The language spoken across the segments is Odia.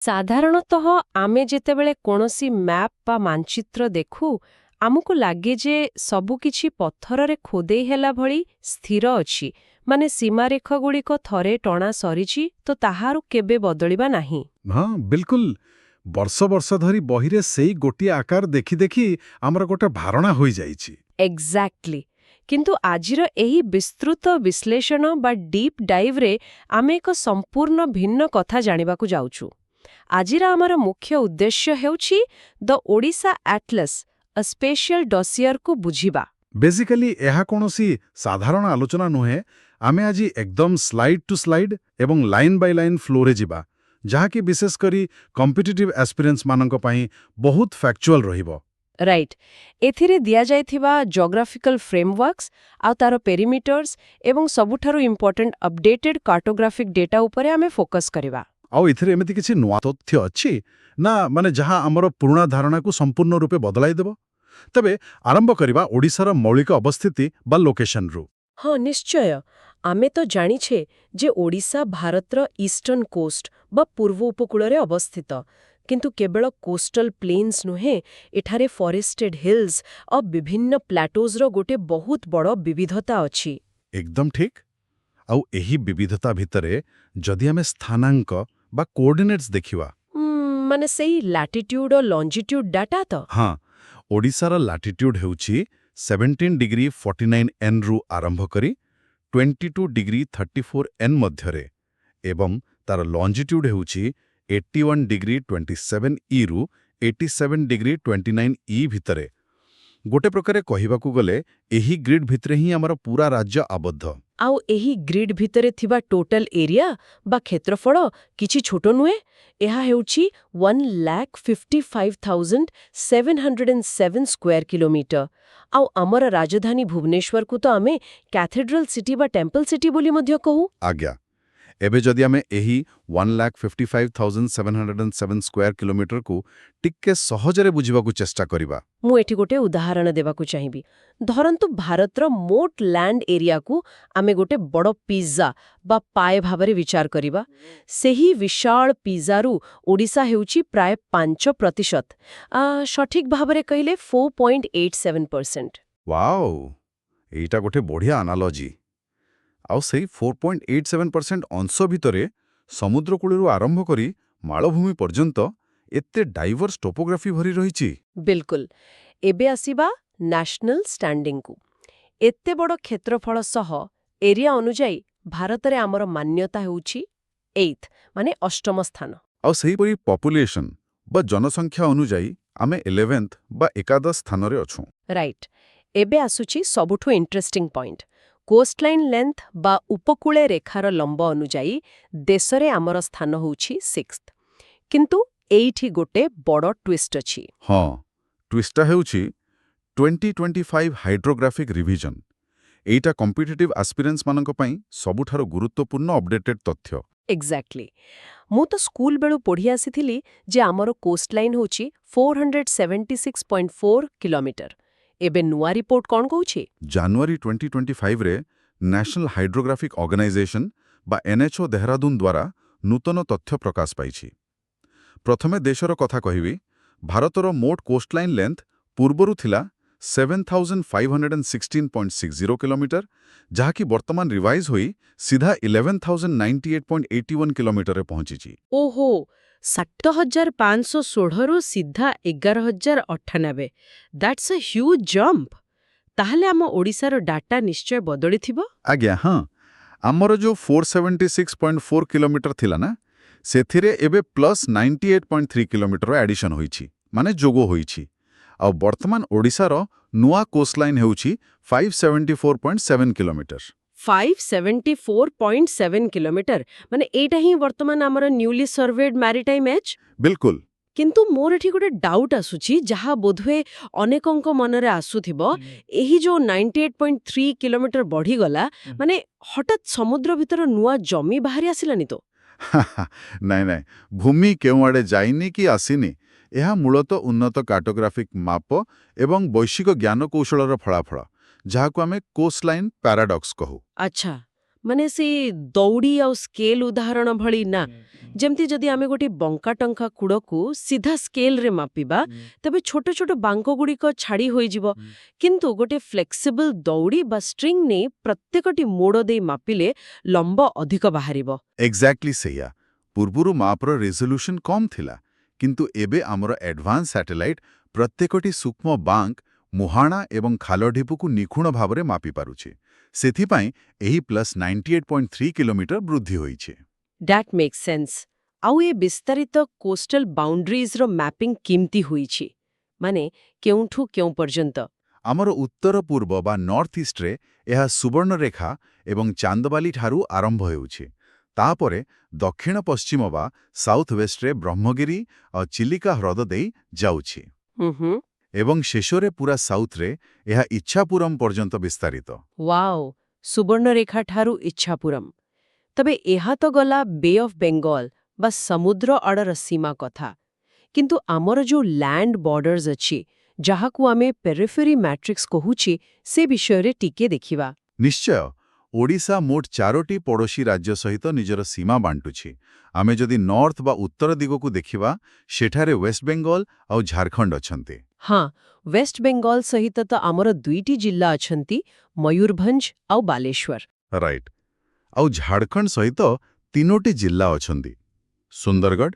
ସାଧାରଣତଃ ଆମେ ଯେତେବେଳେ କୌଣସି ମ୍ୟାପ୍ ବା ମାନଚିତ୍ର ଦେଖୁ ଆମକୁ ଲାଗେ ଯେ ସବୁକିଛି ପଥରରେ ଖୋଦେଇ ହେଲା ଭଳି ସ୍ଥିର ଅଛି ମାନେ ସୀମାରେଖଗୁଡ଼ିକ ଥରେ ଟଣା ସରିଛି ତ ତାହାରୁ କେବେ ବଦଳିବା ନାହିଁ। ହଁ ବିଲକୁଲ। ବର୍ଷ ବର୍ଷ ଧରି ବହିରେ ସେଇ ଗୋଟିଏ ଆକାର ଦେଖି ଦେଖି ଆମର ଗୋଟେ ଧାରଣା ହୋଇଯାଇଛି। ଏକ୍ଜାକ୍ଟଲି। କିନ୍ତୁ ଆଜିର ଏହି ବିସ୍ତୃତ ବିଶ୍ଳେଷଣ ବା ଡିପ୍ ଡାଇଭ୍ରେ ଆମେ ଏକ ସମ୍ପୂର୍ଣ୍ଣ ଭିନ୍ନ କଥା ଜାଣିବାକୁ ଯାଉଛୁ। ଆଜିର ଆମର ମୁଖ୍ୟ ଉଦ୍ଦେଶ୍ୟ ହେଉଛି ଦ ଓଡ଼ିଶା ଆଟଲସ୍ ଅ ସ୍ପେଶିଆଲ ଡସିୟରକୁ ବୁଝିବା। ବେସିକାଲି ଏହା କୌଣସି ସାଧାରଣ ଆଲୋଚନା ନୁହେଁ। ଆମେ ଆଜି ଏକଦମ ସ୍ଲାଇଡ୍ ଟୁ ସ୍ଲାଇଡ୍ ଏବଂ ଲାଇନ୍ ବାଇ ଲାଇନ୍ ଫ୍ଲୋରେ ଯିବା, ଯାହାକି ବିଶେଷ କରି କମ୍ପିଟିଟିଭ୍ ଆସ୍ପିରେଣ୍ଟମାନଙ୍କ ପାଇଁ ବହୁତ ଫ୍ୟାକ୍ଚୁଆଲ ରହିବ। ରାଇଟ୍। ଏଥିରେ ଦିଆଯାଇଥିବା ଜୋଗ୍ରାଫିକାଲ ଫ୍ରେମୱାର୍କସ୍ ଆଉ ତାର ପେରିମିଟର୍ସ ଏବଂ ସବୁଠାରୁ ଇମ୍ପୋର୍ଟାଣ୍ଟ ଅପଡେଟେଡ୍ କାର୍ଟୋଗ୍ରାଫିକ୍ ଡେଟା ଉପରେ ଆମେ ଫୋକସ୍ କରିବା। ଆଉ ଏଥିରେ ଏମିତି କିଛି ନୂଆ ତଥ୍ୟ ଅଛି ନା, ମାନେ ଯାହା ଆମର ପୁରୁଣା ଧାରଣାକୁ ସମ୍ପୂର୍ଣ୍ଣ ରୂପେ ବଦଳାଇ ଦେବ? ତେବେ ଆରମ୍ଭ କରିବା ଓଡ଼ିଶାର ମୌଳିକ ଅବସ୍ଥିତି ବା ଲୋକେସନରୁ। ହଁ ନିଶ୍ଚୟ। ଆମେ ତ ଜାଣିଛେ ଯେ ଓଡ଼ିଶା ଭାରତର ଇଷ୍ଟର୍ଣ୍ଣ କୋଷ୍ଟ ବା ପୂର୍ବ ଉପକୂଳରେ ଅବସ୍ଥିତ। କିନ୍ତୁ କେବଳ କୋଷ୍ଟାଲ ପ୍ଲେନ୍ସ ନୁହେଁ, ଏଠାରେ ଫରେଷ୍ଟେଡ୍ ହିଲ୍ସ ଆଉ ବିଭିନ୍ନ ପ୍ଲାଟୋଜର ଗୋଟେ ବହୁତ ବଡ଼ ବିବିଧତା ଅଛି। ଏକଦମ ଠିକ୍। ଆଉ ଏହି ବିବିଧତା ଭିତରେ ଯଦି ଆମେ ସ୍ଥାନାଙ୍କ ବା କୋଅର୍ଡିନେଟ୍ସ ଦେଖିବା, ମାନେ ସେଇ ଲାଟିଟ୍ୟୁଡ୍ ଓ ଲଞ୍ଜିଟ୍ୟୁଡ୍ ଡାଟା ତ? ହଁ, ଓଡ଼ିଶାର ଲାଟିଟ୍ୟୁଡ୍ ହେଉଛି 17°49' ରୁ ଆରମ୍ଭ କରି 22°34' ମଧ୍ୟରେ ଏବଂ ତାର ଲଞ୍ଜିଟ୍ୟୁଡ୍ ହେଉଛି 81°27' ରୁ 87°29' ଭିତରେ। ଗୋଟେ ପ୍ରକାରେ କହିବାକୁ ଗଲେ ଏହି ଗ୍ରିଡ୍ ଭିତରେ ହିଁ ଆମର ପୁରା ରାଜ୍ୟ ଆବଦ୍ଧ। ଆଉ ଏହି ଗ୍ରିଡ୍ ଭିତରେ ଥିବା ଟୋଟାଲ ଏରିଆ ବା କ୍ଷେତ୍ରଫଳ କିଛି ଛୋଟ ନୁହେଁ। ଏହା ହେଉଛି 1,55,707 ସ୍କୋୟାର କିଲୋମିଟର। ଆଉ ଆମର ରାଜଧାନୀ ଭୁବନେଶ୍ୱରକୁ ତ ଆମେ କ୍ୟାଥେଡ୍ରାଲ ସିଟି ବା ଟେମ୍ପଲ ସିଟି ବୋଲି ମଧ୍ୟ କହୁ। ଆଜ୍ଞା। ଏବେ ଯଦି ଆମେ ଏହି 1,55,707 ସ୍କୋୟାର କିଲୋମିଟରକୁ ଟିକେ ସହଜରେ ବୁଝିବାକୁ ଚେଷ୍ଟା କରିବା। ମୁଁ ଏଠି ଗୋଟେ ଉଦାହରଣ ଦେବାକୁ ଚାହିଁବି। ଧରନ୍ତୁ ଭାରତର ମୋଟ ଲ୍ୟାଣ୍ଡ ଏରିଆକୁ ଆମେ ଗୋଟେ ବଡ଼ ପିଜ୍ଜା ବା ପାଏ ଭାବରେ ବିଚାର କରିବା। ସେହି ବିଶାଳ ପିଜ୍ଜାରୁ ଓଡ଼ିଶା ହେଉଛି ପ୍ରାୟ 5%। ସଠିକ୍ ଭାବରେ କହିଲେ 4.87%। ୱାଓ, ଏଇଟା ଗୋଟେ ବଢ଼ିଆ ଆନାଲଜି। ଆଉ ସେଇ 4.87% ଅଂଶ ଭିତରେ ସମୁଦ୍ରକୂଳରୁ ଆରମ୍ଭ କରି ମାଳଭୂମି ପର୍ଯ୍ୟନ୍ତ ଏତେ ଡାଇଭର୍ସ ଟୋପୋଗ୍ରାଫି ଭରି ରହିଛି। ବିଲକୁଲ। ଏବେ ଆସିବା ନ୍ୟାସନାଲ ଷ୍ଟାଣ୍ଡିଂକୁ। ଏତେ ବଡ଼ କ୍ଷେତ୍ରଫଳ ସହ ଏରିଆ ଅନୁଯାୟୀ ଭାରତରେ ଆମର ମାନ୍ୟତା ହେଉଛି 8th ମାନେ ଅଷ୍ଟମ ସ୍ଥାନ। ଆଉ ସେହିପରି ପପୁଲେସନ ବା ଜନସଂଖ୍ୟା ଅନୁଯାୟୀ ଆମେ 11th ବା ଏକାଦଶ ସ୍ଥାନରେ ଅଛୁଁ। ରାଇଟ୍। ଏବେ ଆସୁଛି ସବୁଠୁ ଇଣ୍ଟରେଷ୍ଟିଂ ପଏଣ୍ଟ। କୋଷ୍ଟଲାଇନ୍ ଲେନ୍ଥ ବା ଉପକୂଳେ ରେଖାର ଲମ୍ବ ଅନୁଯାୟୀ ଦେଶରେ ଆମର ସ୍ଥାନ ହେଉଛି 6th। କିନ୍ତୁ ଏଇଠି ଗୋଟେ ବଡ଼ ଟ୍ୱିଷ୍ଟ ଅଛି। ହଁ, ଟ୍ୱିଷ୍ଟଟା ହେଉଛି 2025 ହାଇଡ୍ରୋଗ୍ରାଫିକ୍ ରିଭିଜନ। ଏଇଟା କମ୍ପିଟିଟିଭ୍ ଆସ୍ପିରେଣ୍ଟମାନଙ୍କ ପାଇଁ ସବୁଠାରୁ ଗୁରୁତ୍ୱପୂର୍ଣ୍ଣ ଅପଡେଟେଡ୍ ତଥ୍ୟ। ଏକ୍ଜାକ୍ଟଲି। ମୁଁ ତ ସ୍କୁଲ ବେଳୁ ପଢ଼ି ଆସିଥିଲି ଯେ ଆମର କୋଷ୍ଟଲାଇନ୍ ହେଉଛି 476.4 କିଲୋମିଟର। ଏବେ ନୂଆ ରିପୋର୍ଟ କ'ଣ କହୁଛି? ଜାନୁଆରୀ 2025ରେ ନ୍ୟାସନାଲ ହାଇଡ୍ରୋଗ୍ରାଫିକ୍ ଅର୍ଗାନାଇଜେସନ ବା NHO ଦେହରାଦୁନ ଦ୍ୱାରା ନୂତନ ତଥ୍ୟ ପ୍ରକାଶ ପାଇଛି। ପ୍ରଥମେ ଦେଶର କଥା କହିବି। ଭାରତର ମୋଟ କୋଷ୍ଟଲାଇନ୍ ଲେନ୍ଥ ପୂର୍ବରୁ ଥିଲା 7,516.60 କିଲୋମିଟର, ଯାହାକି ବର୍ତ୍ତମାନ ରିଭାଇଜ ହୋଇ ସିଧା 11,098.81 କିଲୋମିଟରରେ ପହଞ୍ଚିଛି। ଓହୋ, 7,516ରୁ ସିଧା 11,098। ଦ୍ୟାଟ୍ସ ଅ ହ୍ୟୁଜ୍ ଜମ୍ପ। ତାହେଲେ ଆମ ଓଡ଼ିଶାର ଡାଟା ନିଶ୍ଚୟ ବଦଳିଥିବ। ଆଜ୍ଞା ହଁ, ଆମର ଯୋଉ 476.4 କିଲୋମିଟର ଥିଲା ନା, ସେଥିରେ ଏବେ ପ୍ଲସ୍ 98.3 କିଲୋମିଟର ଆଡିସନ ହୋଇଛି, ମାନେ ଯୋଗ ହୋଇଛି। ଆଉ ବର୍ତ୍ତମାନ ଓଡ଼ିଶାର ନୂଆ କୋଷ୍ଟଲାଇନ୍ ହେଉଛି 574.7 କିଲୋମିଟର। 574.7 କିଲୋମିଟର ମାନେ ଏଇଟା ହିଁ ବର୍ତ୍ତମାନ ଆମର ନ୍ୟୁଲି ସର୍ଭେଡ୍ ମ୍ୟାରିଟାଇମ୍ ଏଜ୍। ବିଲକୁଲ। କିନ୍ତୁ ମୋର ଏଠି ଗୋଟେ ଡାଉଟ୍ ଆସୁଛି, ଯାହା ବୋଧହୁଏ ଅନେକଙ୍କ ମନରେ ଆସୁଥିବ। ଏହି ଯୋଉ 98.3 କିଲୋମିଟର ବଢ଼ିଗଲା, ମାନେ ହଠାତ୍ ସମୁଦ୍ର ଭିତର ନୂଆ ଜମି ବାହାରି ଆସିଲାନି ତ? ନାଇଁ ନାଇଁ, ଭୂମି କେଉଁଆଡ଼େ ଯାଇନି କି ଆସିନି। ଏହା ମୂଳତଃ ଉନ୍ନତ କାର୍ଟୋଗ୍ରାଫିକ୍ ମାପ ଏବଂ ବୈଷୟିକ ଜ୍ଞାନକୌଶଳର ଫଳାଫଳ, ଯାହାକୁ ଆମେ କୋଷ୍ଟଲାଇନ୍ ପ୍ୟାରାଡକ୍ସ କହୁ। ଆଚ୍ଛା, ମାନେ ସେ ଦୌଡ଼ି ଆଉ ସ୍କେଲ ଉଦାହରଣ ଭଳି ନା ଯେମିତି ଯଦି ଆମେ ଗୋଟେ ବଙ୍କା ଟଙ୍କା କୂଳକୁ ସିଧା ସ୍କେଲରେ ମାପିବା ତେବେ ଛୋଟ ଛୋଟ ବାଙ୍କଗୁଡ଼ିକ ଛାଡ଼ି ହୋଇଯିବ କିନ୍ତୁ ଗୋଟେ ଫ୍ଲେକ୍ସିବଲ୍ ଦୌଡ଼ି ବା ଷ୍ଟ୍ରିଂ ନେଇ ପ୍ରତ୍ୟେକଟି ମୋଡ଼ ଦେଇ ମାପିଲେ ଲମ୍ବ ଅଧିକ ବାହାରିବ। ଏକ୍ଜାକ୍ଟଲି ସେଇଆ। ପୂର୍ବରୁ ମାପ୍ର ରେଜଲ୍ୟୁସନ୍ କମ୍ ଥିଲା, କିନ୍ତୁ ଏବେ ଆମର ଆଡଭାନ୍ସ ସ୍ୟାଟେଲାଇଟ୍ ପ୍ରତ୍ୟେକଟି ସୂକ୍ଷ୍ମ ବାଙ୍କ, ମୁହାଣା ଏବଂ ଖାଲଢିପୁକୁ ନିଖୁଣ ଭାବରେ ମାପିପାରୁଛି। ସେଥିପାଇଁ ଏହି ପ୍ଲସ୍ 98.3 କିଲୋମିଟର ବୃଦ୍ଧି ହୋଇଛି। That makes sense. ଆଉ ଏ ବିସ୍ତାରିତ କୋଷ୍ଟାଲ ବାଉଣ୍ଡ୍ରିଜ୍ର ମ୍ୟାପିଂ କେମିତି ହୋଇଛି, ମାନେ କେଉଁଠୁ କେଉଁ ପର୍ଯ୍ୟନ୍ତ? ଆମର ଉତ୍ତର ପୂର୍ବ ବା ନର୍ଥ ଇଷ୍ଟରେ ଏହା ସୁବର୍ଣ୍ଣରେଖା ଏବଂ ଚାନ୍ଦବାଲିଠାରୁ ଆରମ୍ଭ ହେଉଛି। ତାପରେ ଦକ୍ଷିଣ ପଶ୍ଚିମ ବା ସାଉଥ୍ ୱେଷ୍ଟରେ ବ୍ରହ୍ମଗିରି ଆଉ ଚିଲିକା ହ୍ରଦ ଦେଇ ଯାଉଛି ଏବଂ ଶେଷରେ ପୁରା ସାଉଥ୍ରେ ଏହା ଇଚ୍ଛାପୁରମ୍ ପର୍ଯ୍ୟନ୍ତ ବିସ୍ତାରିତ। ୱାଓ, ସୁବର୍ଣ୍ଣରେଖାଠାରୁ ଇଚ୍ଛାପୁରମ୍। ତେବେ ଏହା ତ ଗଲା ବେ ଅଫ୍ ବେଙ୍ଗଲ ବା ସମୁଦ୍ର ଆଡ଼ର ସୀମା କଥା। କିନ୍ତୁ ଆମର ଯୋଉ ଲ୍ୟାଣ୍ଡ ବର୍ଡର୍ସ ଅଛି, ଯାହାକୁ ଆମେ ପେରିଫେରି ମ୍ୟାଟ୍ରିକ୍ସ କହୁଛି, ସେ ବିଷୟରେ ଟିକେ ଦେଖିବା। ନିଶ୍ଚୟ। ଓଡ଼ିଶା ମୋଟ 4ଟି ପଡ଼ୋଶୀ ରାଜ୍ୟ ସହିତ ନିଜର ସୀମା ବାଣ୍ଟୁଛି। ଆମେ ଯଦି ନର୍ଥ ବା ଉତ୍ତର ଦିଗକୁ ଦେଖିବା, ସେଠାରେ ୱେଷ୍ଟବେଙ୍ଗଲ ଆଉ ଝାଡ଼ଖଣ୍ଡ ଅଛନ୍ତି। ହଁ, ୱେଷ୍ଟ ବେଙ୍ଗଲ ସହିତ ତ ଆମର 2ଟି ଜିଲ୍ଲା ଅଛନ୍ତି, ମୟୂରଭଞ୍ଜ ଆଉ ବାଲେଶ୍ୱର। ରାଇଟ୍। ଆଉ ଝାଡ଼ଖଣ୍ଡ ସହିତ 3ଟି ଜିଲ୍ଲା ଅଛନ୍ତି, ସୁନ୍ଦରଗଡ଼,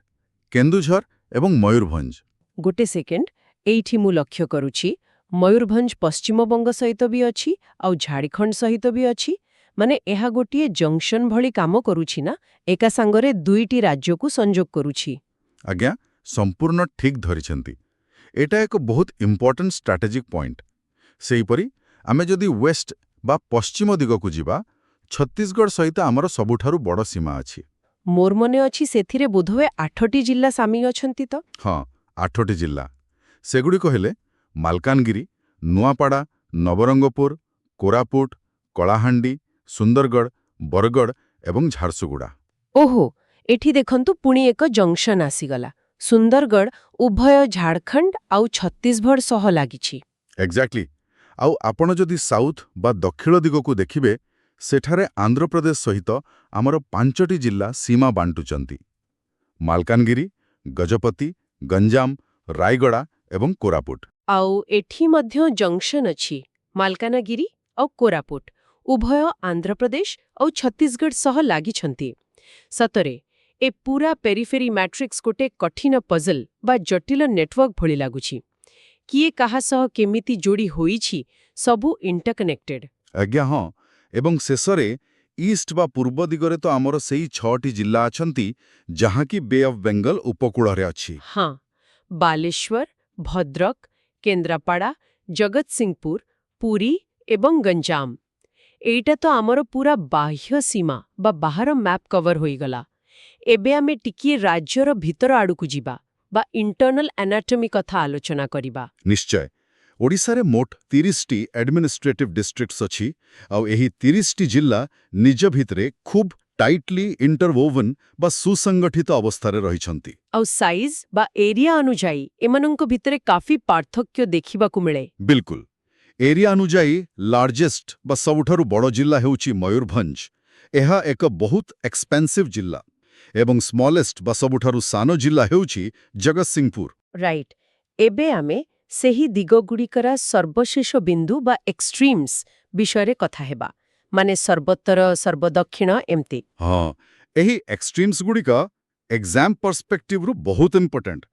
କେନ୍ଦୁଝର ଏବଂ ମୟୂରଭଞ୍ଜ। ଗୋଟେ ସେକେଣ୍ଡ, ଏଇଠି ମୁଁ ଲକ୍ଷ୍ୟ କରୁଛି, ମୟୂରଭଞ୍ଜ ପଶ୍ଚିମବଙ୍ଗ ସହିତ ବି ଅଛି ଆଉ ଝାଡ଼ଖଣ୍ଡ ସହିତ ବି ଅଛି। ମାନେ ଏହା ଗୋଟିଏ ଜଙ୍କସନ୍ ଭଳି କାମ କରୁଛି ନା, ଏକା ସାଙ୍ଗରେ 2ଟି ରାଜ୍ୟକୁ ସଂଯୋଗ କରୁଛି। ଆଜ୍ଞା, ସମ୍ପୂର୍ଣ୍ଣ ଠିକ୍ ଧରିଛନ୍ତି। ଏଟା ଏକ ବହୁତ ଇମ୍ପୋର୍ଟାଣ୍ଟ ଷ୍ଟ୍ରାଟେଜିକ୍ ପଏଣ୍ଟ। ସେହିପରି ଆମେ ଯଦି ୱେଷ୍ଟ ବା ପଶ୍ଚିମ ଦିଗକୁ ଯିବା, ଛତିଶଗଡ଼ ସହିତ ଆମର ସବୁଠାରୁ ବଡ଼ ସୀମା ଅଛି। ମୋର ମନେ ଅଛି ସେଥିରେ ବୋଧହୁଏ 8ଟି ଜିଲ୍ଲା ସାମିଲ ଅଛନ୍ତି ତ? ହଁ, 8ଟି ଜିଲ୍ଲା। ସେଗୁଡ଼ିକ ହେଲେ ମାଲକାନଗିରି, ନୂଆପଡ଼ା, ନବରଙ୍ଗପୁର, କୋରାପୁଟ, କଳାହାଣ୍ଡି, ସୁନ୍ଦରଗଡ଼, ବରଗଡ଼ ଏବଂ ଝାରସୁଗୁଡ଼ା। ଓହୋ, ଏଠି ଦେଖନ୍ତୁ ପୁଣି ଏକ ଜଙ୍କସନ୍ ଆସିଗଲା। ସୁନ୍ଦରଗଡ଼ ଉଭୟ ଝାଡ଼ଖଣ୍ଡ ଆଉ ଛତିଶଗଡ଼ ସହ ଲାଗିଛି। ଏକ୍ଜାକ୍ଟଲି। ଆଉ ଆପଣ ଯଦି ସାଉଥ୍ ବା ଦକ୍ଷିଣ ଦିଗକୁ ଦେଖିବେ, ସେଠାରେ ଆନ୍ଧ୍ରପ୍ରଦେଶ ସହିତ ଆମର 5ଟି ଜିଲ୍ଲା ସୀମା ବାଣ୍ଟୁଛନ୍ତି, ମାଲକାନଗିରି, ଗଜପତି, ଗଞ୍ଜାମ, ରାୟଗଡ଼ା ଏବଂ କୋରାପୁଟ। ଆଉ ଏଠି ମଧ୍ୟ ଜଙ୍କସନ୍ ଅଛି, ମାଲକାନଗିରି ଆଉ କୋରାପୁଟ ଉଭୟ ଆନ୍ଧ୍ରପ୍ରଦେଶ ଆଉ ଛତିଶଗଡ଼ ସହ ଲାଗିଛନ୍ତି। ସତରେ ଏ ପୁରା ପେରିଫେରି ମ୍ୟାଟ୍ରିକ୍ସ ଗୋଟେ କଠିନ ପଜଲ୍ ବା ଜଟିଳ ନେଟୱାର୍କ ଭଳି ଲାଗୁଛି। କିଏ କାହା ସହ କେମିତି ଯୋଡ଼ି ହୋଇଛି, ସବୁ ଇଣ୍ଟରକନେକ୍ଟେଡ୍। ଆଜ୍ଞା ହଁ, ଏବଂ ଶେଷରେ ଇଷ୍ଟ ବା ପୂର୍ବ ଦିଗରେ ତ ଆମର ସେଇ 6ଟି ଜିଲ୍ଲା ଅଛନ୍ତି, ଯାହାକି ବେ ଅଫ୍ ବେଙ୍ଗଲ ଉପକୂଳରେ ଅଛି। ହଁ, ବାଲେଶ୍ୱର, ଭଦ୍ରକ, କେନ୍ଦ୍ରାପଡ଼ା, ଜଗତସିଂହପୁର, ପୁରୀ ଏବଂ ଗଞ୍ଜାମ। ଏଇଟା ତ ଆମର ପୁରା ବାହ୍ୟ ସୀମା ବା ବାହାର ମ୍ୟାପ୍ କଭର ହୋଇଗଲା। ଏବେ ଆମେ ଟିକିଏ ରାଜ୍ୟର ଭିତର ଆଡ଼କୁ ଯିବା ବା ଇଣ୍ଟରନାଲ ଆନାଟମି କଥା ଆଲୋଚନା କରିବା। ନିଶ୍ଚୟ। ଓଡ଼ିଶାରେ ମୋଟ 30ଟି ଆଡମିନିଷ୍ଟ୍ରେଟିଭ ଡିଷ୍ଟ୍ରିକ୍ଟସ୍ ଅଛି, ଆଉ ଏହି 30ଟି ଜିଲ୍ଲା ନିଜ ଭିତରେ ଖୁବ୍ ଟାଇଟଲି ଇଣ୍ଟରୱୋଭନ୍ ବା ସୁସଂଗଠିତ ଅବସ୍ଥାରେ ରହିଛନ୍ତି। ଆଉ ସାଇଜ୍ ବା ଏରିଆ ଅନୁଯାୟୀ ଏମାନଙ୍କ ଭିତରେ କାଫି ପାର୍ଥକ୍ୟ ଦେଖିବାକୁ ମିଳେ। ବିଲକୁଲ। ଏରିଆ ଅନୁଯାୟୀ ଲାର୍ଜେଷ୍ଟ ବା ସବୁଠାରୁ ବଡ଼ ଜିଲ୍ଲା ହେଉଛି ମୟୂରଭଞ୍ଜ। ଏହା ଏକ ବହୁତ ଏକ୍ସପେନ୍ସିଭ୍ ଜିଲ୍ଲା। ଏବଂ ସ୍ମଲେଷ୍ଟ ବା ସବୁଠାରୁ ସାନ ଜିଲ୍ଲା ହେଉଛି ଜଗତସିଂହପୁର। ରାଇଟ୍। ଏବେ ଆମେ ସେହି ଦିଗଗୁଡ଼ିକର ସର୍ବଶେଷ ବିନ୍ଦୁ ବା ଏକ୍ସଟ୍ରିମ୍ସ ବିଷୟରେ କଥା ହେବା, ମାନେ ସର୍ବୋତ୍ତର, ସର୍ବଦକ୍ଷିଣ ଏମିତି। ହଁ, ଏହି ଏକ୍ସଟ୍ରିମ୍ସଗୁଡ଼ିକ ଏକ୍ଜାମ ପର୍ସପେକ୍ଟିଭରୁ ବହୁତ ଇମ୍ପୋର୍ଟାଣ୍ଟ।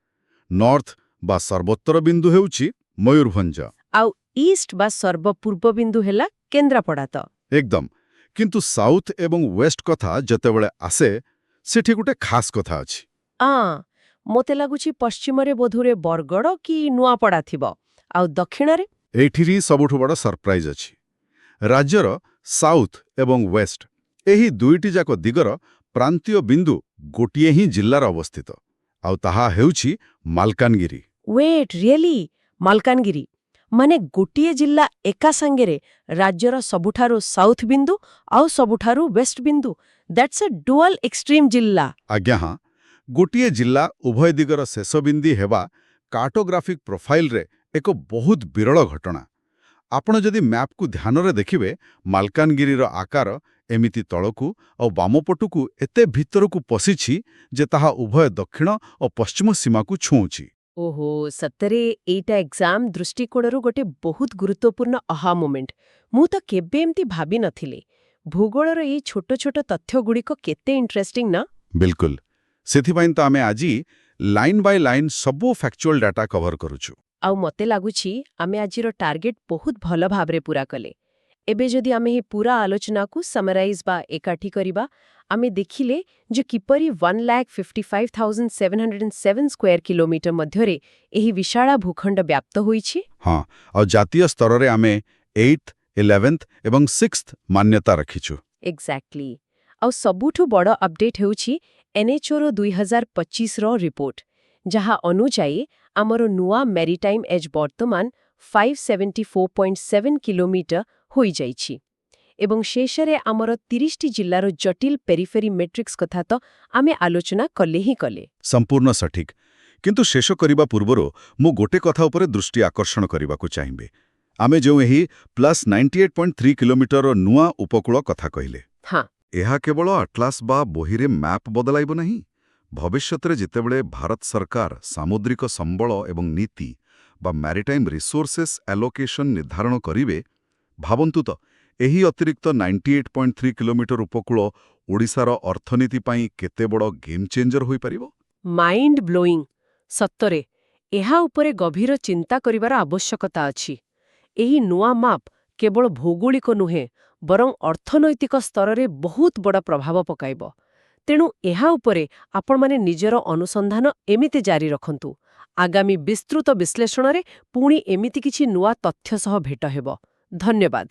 ନର୍ଥ ବା ସର୍ବୋତ୍ତର ବିନ୍ଦୁ ହେଉଛି ମୟୂରଭଞ୍ଜ। ଆଉ ଇଷ୍ଟ ବା ସର୍ବପୂର୍ବ ବିନ୍ଦୁ ହେଲା କେନ୍ଦ୍ରାପଡ଼ା ତ? ଏକଦମ। କିନ୍ତୁ ସାଉଥ୍ ଏବଂ ୱେଷ୍ଟ କଥା ଯେତେବେଳେ ଆସେ, ସେଠି ଗୋଟେ ଖାସ୍ କଥା ଅଛି। ମୋତେ ଲାଗୁଛି ପଶ୍ଚିମରେ ବୋଧହୁଏ ବରଗଡ଼ କି ନୂଆପଡ଼ା ଥିବ, ଆଉ ଦକ୍ଷିଣରେ? ଏଇଠିରେ ସବୁଠୁ ବଡ଼ ସରପ୍ରାଇଜ୍ ଅଛି। ରାଜ୍ୟର ସାଉଥ୍ ଏବଂ ୱେଷ୍ଟ ଏହି 2ଟି ଯାକ ଦିଗର ପ୍ରାନ୍ତୀୟ ବିନ୍ଦୁ ଗୋଟିଏ ହିଁ ଜିଲ୍ଲାରେ ଅବସ୍ଥିତ, ଆଉ ତାହା ହେଉଛି ମାଲକାନଗିରି। Wait, really? ମାଲକାନଗିରି ମାନେ ଗୋଟିଏ ଜିଲ୍ଲା ଏକା ସାଙ୍ଗରେ ରାଜ୍ୟର ସବୁଠାରୁ ସାଉଥ୍ ବିନ୍ଦୁ ଆଉ ସବୁଠାରୁ ୱେଷ୍ଟ ବିନ୍ଦୁ? ଦ୍ୟାଟ୍ସ ଏ ଡୁଆଲ ଏକ୍ସଟ୍ରିମ୍ ଜିଲ୍ଲା। ଆଜ୍ଞା ହଁ, ଗୋଟିଏ ଜିଲ୍ଲା ଉଭୟ ଦିଗର ଶେଷ ବିନ୍ଦୁ ହେବା କାର୍ଟୋଗ୍ରାଫିକ୍ ପ୍ରୋଫାଇଲରେ ଏକ ବହୁତ ବିରଳ ଘଟଣା। ଆପଣ ଯଦି ମ୍ୟାପ୍କୁ ଧ୍ୟାନରେ ଦେଖିବେ, ମାଲକାନଗିରିର ଆକାର ଏମିତି ତଳକୁ ଆଉ ବାମପଟକୁ ଏତେ ଭିତରକୁ ପଶିଛି ଯେ ତାହା ଉଭୟ ଦକ୍ଷିଣ ଓ ପଶ୍ଚିମ ସୀମାକୁ ଛୁଉଁଛି। ଓହୋ ସତରେ ଏଇଟା ଏକ୍ଜାମ୍ ଦୃଷ୍ଟିକୋଣରୁ ଗୋଟେ ବହୁତ ଗୁରୁତ୍ୱପୂର୍ଣ୍ଣ ଆହା ମୋମେଣ୍ଟ। ମୁଁ ତ କେବେ ଏମିତି ଭାବି ନଥିଲି। ଭୂଗୋଳର ଏଇ ଛୋଟ ଛୋଟ ତଥ୍ୟଗୁଡ଼ିକ କେତେ ଇଣ୍ଟରେଷ୍ଟିଂ ନା? ବିଲକୁଲ। ସେଥିପାଇଁ ତ ଆମେ ଆଜି ଲାଇନ୍ ବାଇ ଲାଇନ୍ ସବୁ ଫ୍ୟାକ୍ଚୁଆଲ ଡାଟା କଭର କରୁଛୁ। ଆଉ ମତେ ଲାଗୁଛି ଆମେ ଆଜିର ଟାର୍ଗେଟ ବହୁତ ଭଲ ଭାବରେ ପୂରା କଲେ। ଏବେ ଯଦି ଆମେ ଏହି ପୂରା ଆଲୋଚନାକୁ ସମରାଇଜ୍ ବା ଏକାଠି କରିବା, ଆମେ ଦେଖିଲେ ଯେ କିପରି 1,55,707 ସ୍କୋୟାର କିଲୋମିଟର ମଧ୍ୟରେ ଏହି ବିଶାଳ ଭୂଖଣ୍ଡ ବ୍ୟାପ୍ତ ହୋଇଛି। ହଁ, ଆଉ ଜାତୀୟ ସ୍ତରରେ ଆମେ 8th, 11th ଏବଂ 6th ମାନ୍ୟତା ରଖିଛୁ। ଏକ୍ଜାକ୍ଟଲି। ଆଉ ସବୁଠୁ ବଡ଼ ଅପଡେଟ୍ ହେଉଛି NHOର 2025ର ରିପୋର୍ଟ, ଯାହା ଅନୁଯାୟୀ ଆମର ନୂଆ ମେରିଟାଇମ୍ ଏଜ୍ ବର୍ତ୍ତମାନ 574.7 କିଲୋମିଟର ହୋଇଯାଇଛି। ଏବଂ ଶେଷରେ ଆମର 30ଟି ଜିଲ୍ଲାର ଜଟିଳ ପେରିଫେରି ମେଟ୍ରିକ୍ସ କଥା ତ ଆମେ ଆଲୋଚନା କଲେ ହିଁ କଲେ। ସମ୍ପୂର୍ଣ୍ଣ ସଠିକ୍। କିନ୍ତୁ ଶେଷ କରିବା ପୂର୍ବରୁ ମୁଁ ଗୋଟେ କଥା ଉପରେ ଦୃଷ୍ଟି ଆକର୍ଷଣ କରିବାକୁ ଚାହିଁବି। ଆମେ ଯେଉଁ ଏହି +98.3 କିଲୋମିଟରର ନୂଆ ଉପକୂଳ କଥା କହିଲେ, ହଁ, ଏହା କେବଳ ଆଟ୍ଲାସ୍ ବା ବହିରେ ମ୍ୟାପ୍ ବଦଳାଇବ ନାହିଁ। ଭବିଷ୍ୟତରେ ଯେତେବେଳେ ଭାରତ ସରକାର ସାମୁଦ୍ରିକ ସମ୍ବଳ ଏବଂ ନୀତି ବା ମ୍ୟାରିଟାଇମ୍ ରିସୋର୍ସେସ୍ ଆଲୋକେସନ୍ ନିର୍ଦ୍ଧାରଣ କରିବେ, ଭାବନ୍ତୁ ତ ଏହି ଅତିରିକ୍ତ 98.3 କିଲୋମିଟର ଉପକୂଳ ଓଡ଼ିଶାର ଅର୍ଥନୀତି ପାଇଁ କେତେ ବଡ଼ ଗେମ୍ ଚେଞ୍ଜର ହୋଇପାରିବ। Mind blowing. ସତରେ ଏହା ଉପରେ ଗଭୀର ଚିନ୍ତା କରିବାର ଆବଶ୍ୟକତା ଅଛି। ଏହି ନୂଆ ମାପ୍ କେବଳ ଭୌଗୋଳିକ ନୁହେଁ, ବରଂ ଅର୍ଥନୈତିକ ସ୍ତରରେ ବହୁତ ବଡ଼ ପ୍ରଭାବ ପକାଇବ। ତେଣୁ ଏହା ଉପରେ ଆପଣମାନେ ନିଜର ଅନୁସନ୍ଧାନ ଏମିତି ଜାରି ରଖନ୍ତୁ। ଆଗାମୀ ବିସ୍ତୃତ ବିଶ୍ଳେଷଣରେ ପୁଣି ଏମିତି କିଛି ନୂଆ ତଥ୍ୟ ସହ ଭେଟ ହେବ। ଧନ୍ୟବାଦ।